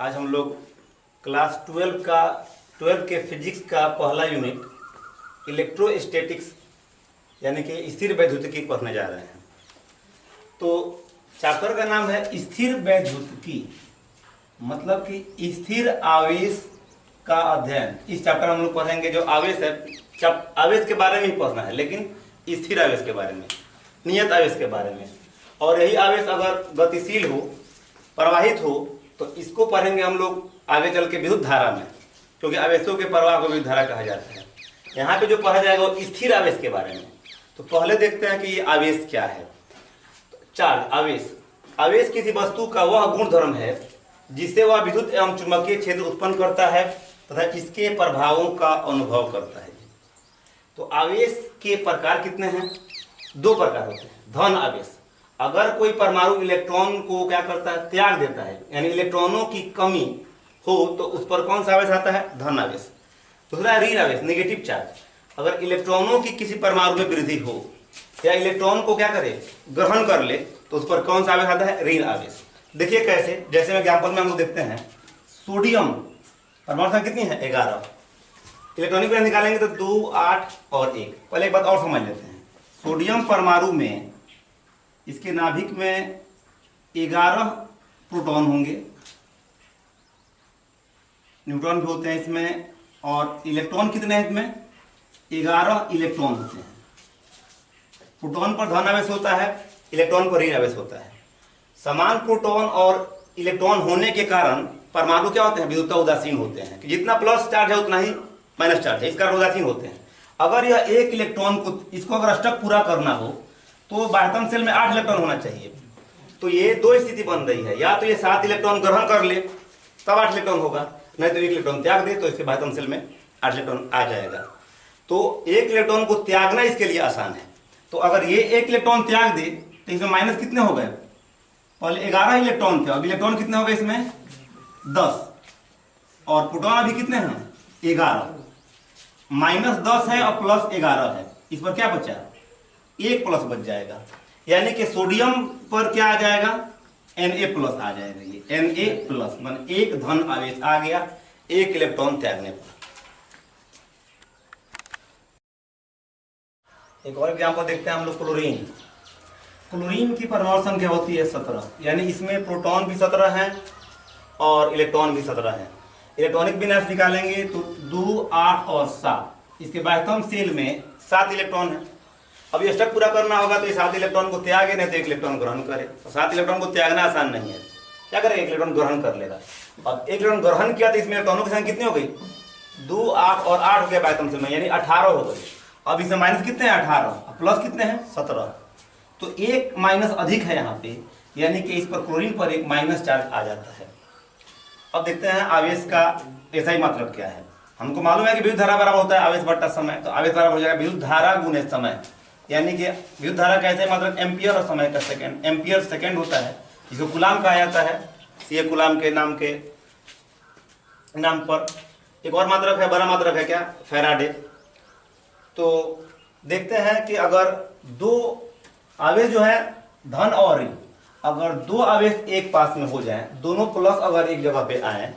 आज हम लोग क्लास 12 के फिजिक्स का पहला यूनिट इलेक्ट्रोस्टैटिक्स यानी कि स्थिर वैद्युतिकी पढ़ने जा रहे हैं। तो चैप्टर का नाम है स्थिर वैद्युतिकी, मतलब कि स्थिर आवेश का अध्ययन। इस चैप्टर में हम लोग पढ़ेंगे जो आवेश है, आवेश के बारे में ही पढ़ना है, लेकिन स्थिर आवेश के बारे में, नियत आवेश के बारे में। और यही आवेश अगर गतिशील हो, प्रवाहित हो, तो इसको पढ़ेंगे हम लोग आगे चल के विद्युत धारा में, क्योंकि आवेशों के प्रवाह को विद्युत धारा कहा जाता है। यहाँ पे जो पढ़ा जाएगा वो स्थिर आवेश के बारे में। तो पहले देखते हैं कि ये आवेश क्या है। चार्ज आवेश, आवेश किसी वस्तु का वह गुणधर्म है जिससे वह विद्युत एवं चुंबकीय क्षेत्र उत्पन्न करता है तथा इसके प्रभावों का अनुभव करता है। तो आवेश के प्रकार कितने हैं? दो प्रकार होते हैं। धन आवेश, अगर कोई परमाणु इलेक्ट्रॉन को क्या करता है, त्याग देता है, यानी इलेक्ट्रॉनों की कमी हो, तो उस पर कौन सा आवेश आता है? धन आवेश। दूसरा है ऋण आवेश, नेगेटिव चार्ज, अगर इलेक्ट्रॉनों की किसी परमाणु में वृद्धि हो या इलेक्ट्रॉन को क्या करे, ग्रहण कर ले, तो उस पर कौन सा आवेश आता है? ऋण आवेश। देखिए कैसे, जैसे एग्जाम्पल में हम लोग देखते हैं, सोडियम परमाणु संख्या कितनी है? 11। इलेक्ट्रॉनिक में निकालेंगे तो 2, 8 और 1। पहले एक बात और समझ लेते हैं। सोडियम परमाणु में इसके नाभिक में 11 प्रोटॉन होंगे, न्यूट्रॉन भी होते हैं इसमें, और इलेक्ट्रॉन कितने हैं इसमें? 11 इलेक्ट्रॉन होते हैं। प्रोटॉन पर धन आवेश होता है, इलेक्ट्रॉन पर ऋण आवेश होता है। समान प्रोटॉन और इलेक्ट्रॉन होने के कारण परमाणु क्या होते हैं? विद्युत उदासीन होते हैं, कि जितना प्लस चार्ज है उतना ही माइनस चार्ज है, इस कारण उदासीन होते हैं। अगर यह एक इलेक्ट्रॉन को, इसको अगर अष्टक पूरा करना हो तो बाह्यतम सेल में 8 इलेक्ट्रॉन होना चाहिए। तो ये दो स्थिति बन रही है, या तो ये 7 इलेक्ट्रॉन ग्रहण कर ले तब 8 इलेक्ट्रॉन होगा, नहीं तो 1 इलेक्ट्रॉन त्याग दे तो इसके बाह्यतम सेल में 8 इलेक्ट्रॉन आ जाएगा। तो 1 इलेक्ट्रॉन को त्यागना इसके लिए आसान है। तो अगर ये 1 इलेक्ट्रॉन त्याग दे तो इसमें माइनस कितने हो गए? पहले 11 इलेक्ट्रॉन थे, अब इलेक्ट्रॉन कितने हो गए इसमें? 10। और प्रोटॉन अभी कितने हैं? 11। माइनस 10 है और प्लस 11 है, इस पर क्या बचा? 1 प्लस बच जाएगा, यानी कि सोडियम पर क्या आ जाएगा? Na प्लस आ जाएगा। ये Na प्लस मान एक धन आवेश आ गया 1 इलेक्ट्रॉन त्यागने पर। एक और एग्जांपल देखते हैं हम लोग, क्लोरीन। क्लोरीन की परमाणु संख्या होती है 17, यानी इसमें प्रोटॉन भी 17 है और इलेक्ट्रॉन भी 17 है। इलेक्ट्रॉनिक विन्यास निकालेंगे तो 2, 8 और 7। इसके बाह्यतम सेल में 7 इलेक्ट्रॉन है। अब ये स्टक पूरा करना होगा तो ये 7 इलेक्ट्रॉन को त्यागे, नहीं तो 1 इलेक्ट्रॉन ग्रहण करे। तो 7 इलेक्ट्रॉन को त्यागना आसान नहीं है, क्या करेगा? 1 इलेक्ट्रॉन ग्रहण कर लेगा। अब 1 इलेक्ट्रॉन ग्रहण किया तो इसमें इलेक्ट्रॉनों की संख्या कितनी हो गई? 2, 8 और 8 हो गया बाह्यतम सेल में, यानी 18 हो गई। अब इसमें माइनस कितने हैं? 18। प्लस कितने हैं? 17। तो 1 माइनस अधिक है यहाँ पे, यानी कि इस पर क्लोरीन पर एक माइनस चार्ज आ जाता है। अब देखते हैं आवेश का ऐसा ही मतलब क्या है। हमको मालूम है कि विद्युत धारा बराबर होता है आवेश बटा समय, तो आवेश बराबर हो जाएगा विद्युत धारा गुने समय, यानी कि विद्युत धारा कैसे, मतलब एम्पियर और समय का सेकंड। एम्पियर सेकंड होता है, जिसको कूलाम कहा जाता है, सीए कूलाम के नाम पर। एक और मात्रक है, बड़ा मात्रक है क्या? फैराडे। तो देखते हैं कि अगर दो आवेश जो है धन और ऋण, अगर दो आवेश एक पास में हो जाए, दोनों प्लस अगर एक जगह पे आए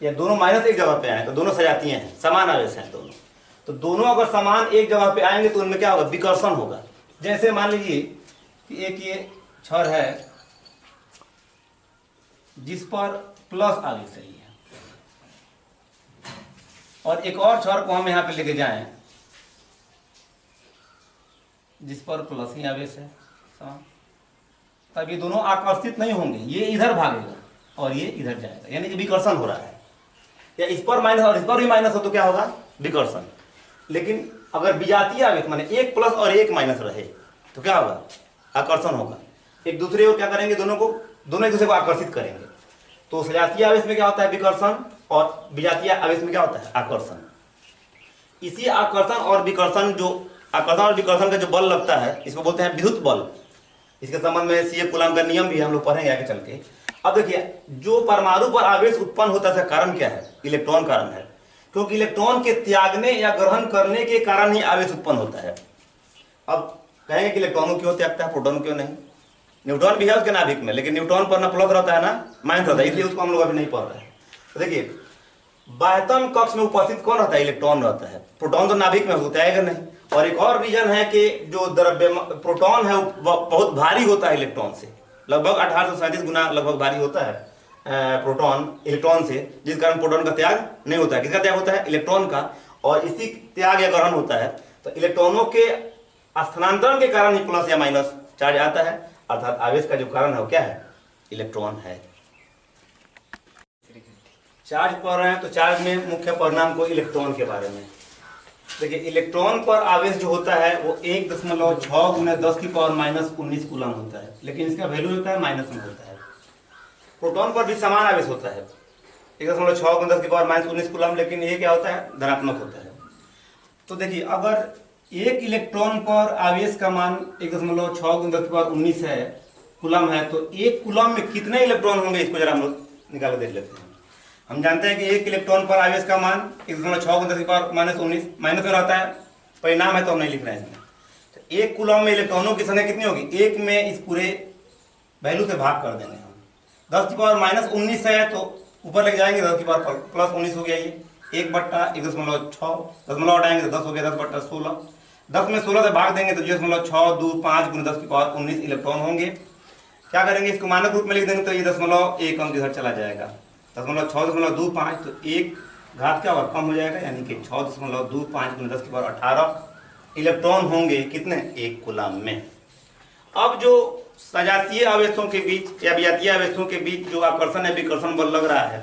या दोनों माइनस एक जगह पे आए, तो दोनों सजातीय हैं, समान आवेश हैं दोनों। तो दोनों अगर समान एक जगह पे आएंगे तो उनमें क्या होगा? विकर्षण होगा। जैसे मान लीजिए कि एक ये छड़ है जिस पर प्लस आवेश है और एक और छड़ को हम यहाँ पे लेके जाएं जिस पर प्लस ही आवेश है, तब ये दोनों आकर्षित नहीं होंगे, ये इधर भागेगा और ये इधर जाएगा, यानी कि विकर्षण हो रहा है। या इस पर माइनस और इस पर भी माइनस हो तो क्या होगा? विकर्षण। लेकिन अगर विजातीय आवेश माने 1 प्लस और 1 माइनस रहे तो क्या होगा? आकर्षण होगा। एक दूसरे को क्या करेंगे? दोनों एक दूसरे को आकर्षित करेंगे। तो सजातीय आवेश में क्या होता है? विकर्षण, और विजातीय आवेश में क्या होता है? आकर्षण। इसी आकर्षण और विकर्षण का जो बल लगता है, इसको बोलते हैं विद्युत बल। इसके संबंध में सीए कूलाम का नियम भी हम लोग पढ़ेंगे आगे चल के। अब देखिए, जो परमाणु पर आवेश उत्पन्न होता है कारण क्या है? इलेक्ट्रॉन कारण है, क्योंकि इलेक्ट्रॉन के त्यागने या ग्रहण करने के कारण ही आवेश उत्पन्न होता है। अब कहेंगे कि इलेक्ट्रॉनों क्यों त्यागता है, प्रोटॉन क्यों नहीं? न्यूट्रॉन भी है उसके नाभिक में, लेकिन न्यूट्रॉन पर ना प्लस रहता है ना माइनस रहता है, इसलिए उसको हम लोग अभी नहीं पढ़ रहे हैं। तो देखिए बाह्यतम कक्ष में उपस्थित कौन रहता है? इलेक्ट्रॉन रहता है। प्रोटॉन तो नाभिक में होता है नहीं। और एक और रीजन है कि जो द्रव्य प्रोटॉन है वो बहुत भारी होता है इलेक्ट्रॉन से, लगभग 1837 गुना लगभग भारी होता है प्रोटॉन इलेक्ट्रॉन से, जिस कारण प्रोटॉन का त्याग नहीं होता है। किसका त्याग होता है? इलेक्ट्रॉन का। और इसी त्याग या ग्रहण होता है। तो इलेक्ट्रॉनों के स्थानांतरण के कारण ही प्लस या माइनस चार्ज आता है, अर्थात आवेश का जो कारण है वो क्या है? इलेक्ट्रॉन है। चार्ज पढ़ रहे हैं तो चार्ज में मुख्य परिणाम को इलेक्ट्रॉन के बारे में देखिए। इलेक्ट्रॉन पर आवेश जो होता है वो 1.6 गुना 10 की पावर -19 कूलम होता है, लेकिन इसका वैल्यू होता है माइनस में होता है। प्रोटॉन पर भी समान आवेश होता है 1.6 गुना 10 की पावर -19 कूलम, लेकिन ये क्या होता है? धनात्मक होता है। तो देखिए अगर एक इलेक्ट्रॉन पर आवेश का मान 1.6 गुना 10 की पावर 19 है कूलम है, तो एक कूलम में कितने इलेक्ट्रॉन होंगे इसको जरा हम लोग निकाल के देख लेते हैं। हम जानते हैं कि एक इलेक्ट्रॉन पर आवेश का मान 1.6 गुना 10 की पावर -19 माइनस में रहता है, परिणाम है तो हम नहीं लिख रहे हैं इसमें। तो एक कूलम में इलेक्ट्रॉनों की संख्या कितनी होगी? एक में इस पूरे वैल्यू से भाग कर देंगे हम। 10 की पावर -19 है तो ऊपर लेके जाएंगे 10 की पावर +19 हो गया ये 1/1.6, दशमलव हटाएंगे तो 10 हो गया 10/16। 10 में 16 से भाग देंगे तो 0.625 गुना 10 की पावर 19 इलेक्ट्रॉन होंगे। क्या करेंगे? इसको मानक रूप में लिख देंगे तो ये 0.1 अंक इधर चला जाएगा, 6.25 तो एक घात क्या होगा? कम हो जाएगा, यानी कि 6.25 गुना 10 की पावर 18 इलेक्ट्रॉन होंगे कितने? एक कूलम में। अब जो सजातीय आवेशों के बीच या विजातीय आवेशों के बीच जो आकर्षण या विकर्षण बल लग रहा है,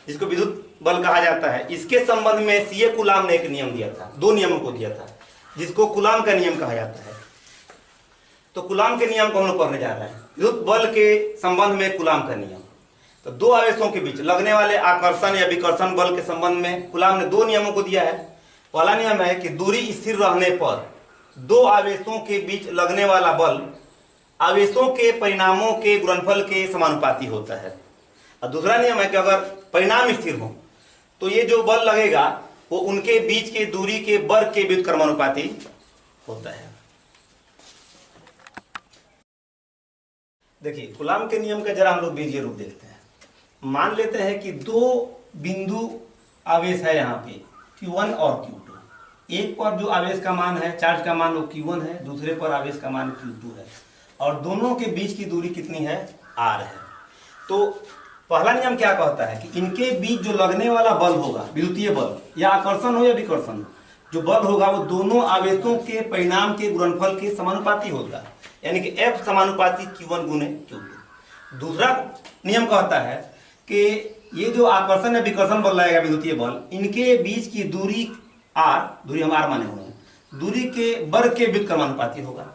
जिसको विद्युत बल कहा जाता है, इसके संबंध में सीए कूलाम ने एक नियम दिया था, 2 नियमों को दिया था, जिसको कूलाम का नियम कहा जाता है। तो कूलाम के नियम को हम लोग पढ़ने जा रहे हैं। विद्युत बल के संबंध में कूलाम का नियम। तो 2 आवेशों के बीच लगने वाले आकर्षण या विकर्षण बल के संबंध में कूलाम ने 2 नियमों को दिया है। पहला नियम है कि दूरी स्थिर रहने पर 2 आवेशों के बीच लगने वाला बल आवेशों के परिणामों के गुणनफल के समानुपाती होता है। और दूसरा नियम है कि अगर परिणाम स्थिर हो तो ये जो बल लगेगा वो उनके बीच के दूरी के वर्ग के व्युत्क्रमानुपाती होता है। देखिए कूलाम के नियम का जरा हम लोग बीजीय रूप देखते हैं। मान लेते हैं कि 2 बिंदु आवेश है यहाँ पे Q1 और Q2। एक पर जो आवेश का मान है, चार्ज का मान वो Q1 है, दूसरे पर आवेश का मान Q2 है, और दोनों के बीच की दूरी कितनी है? R है। तो पहला नियम क्या कहता है कि इनके बीच जो लगने वाला बल होगा, विद्युतीय बल या आकर्षण हो या विकर्षण हो, जो बल होगा वो दोनों आवेशों के परिणाम के गुणनफल के समानुपाती होगा, यानी कि F समानुपाती Q1 गुने Q2। दूसरा नियम कहता है कि ये जो आकर्षण या विकर्षण बल लगेगा, विद्युतीय बल, इनके बीच की दूरी R, दूरी हम R माने हुए हैं, दूरी के वर्ग के व्युत्क्रमानुपाती होगा।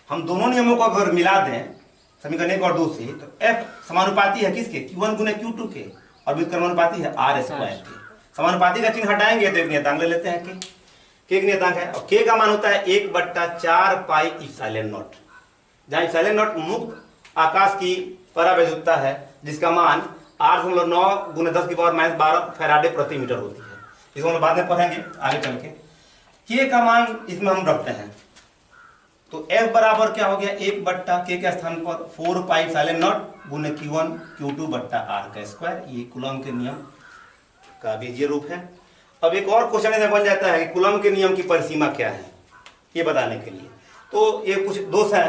हम दोनों नियमों को अगर मिला दें समीकरण 1 और 2 से, तो F समानुपाती है किसके? Q1 गुने Q2 के, और व्युत्क्रमानुपाती है R स्क्वायर के। समानुपाती का चिन्ह हटाएंगे तो एक नियतांक ले लेते हैं K एक नियतांक है, और K का मान होता है 1/4 पाई एप्सिलॉन नॉट, जहाँ एप्सिलॉन नॉट मुक्त आकाश की परावैद्युतता है, जिसका मान 8.9 गुने 10 की पावर -12 फैराडे प्रति मीटर होती है। इसको हम बाद में पढ़ेंगे आगे चल के। K का मान इसमें हम रखते हैं, तो F बराबर क्या हो गया? 1/K के स्थान पर 4 पाई एप्सिलॉन नॉट गुने Q1 Q2 बट्टा R का स्क्वायर। ये कूलम के नियम का बीजीय रूप है। अब एक और क्वेश्चन इसमें बन जाता है कि कूलम के नियम की परिसीमा क्या है, ये बताने के लिए। तो ये कुछ दोष है।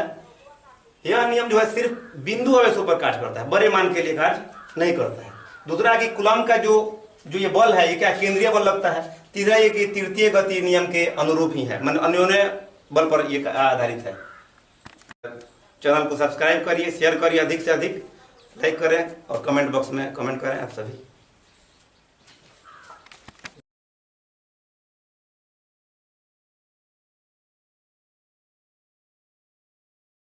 यह नियम जो है सिर्फ बिंदु आवेशों पर कार्य करता है, बड़े मान के लिए कार्य नहीं करता है। दूसरा है कि कूलम का जो ये बल है, ये क्या केंद्रीय बल लगता है। तीसरा ये कि तृतीय गति नियम के अनुरूप ही है, मतलब अन्योन्य बल पर ये आधारित है। चैनल को सब्सक्राइब करिए, शेयर करिए, अधिक से अधिक लाइक करें और कमेंट बॉक्स में कमेंट करें। आप सभी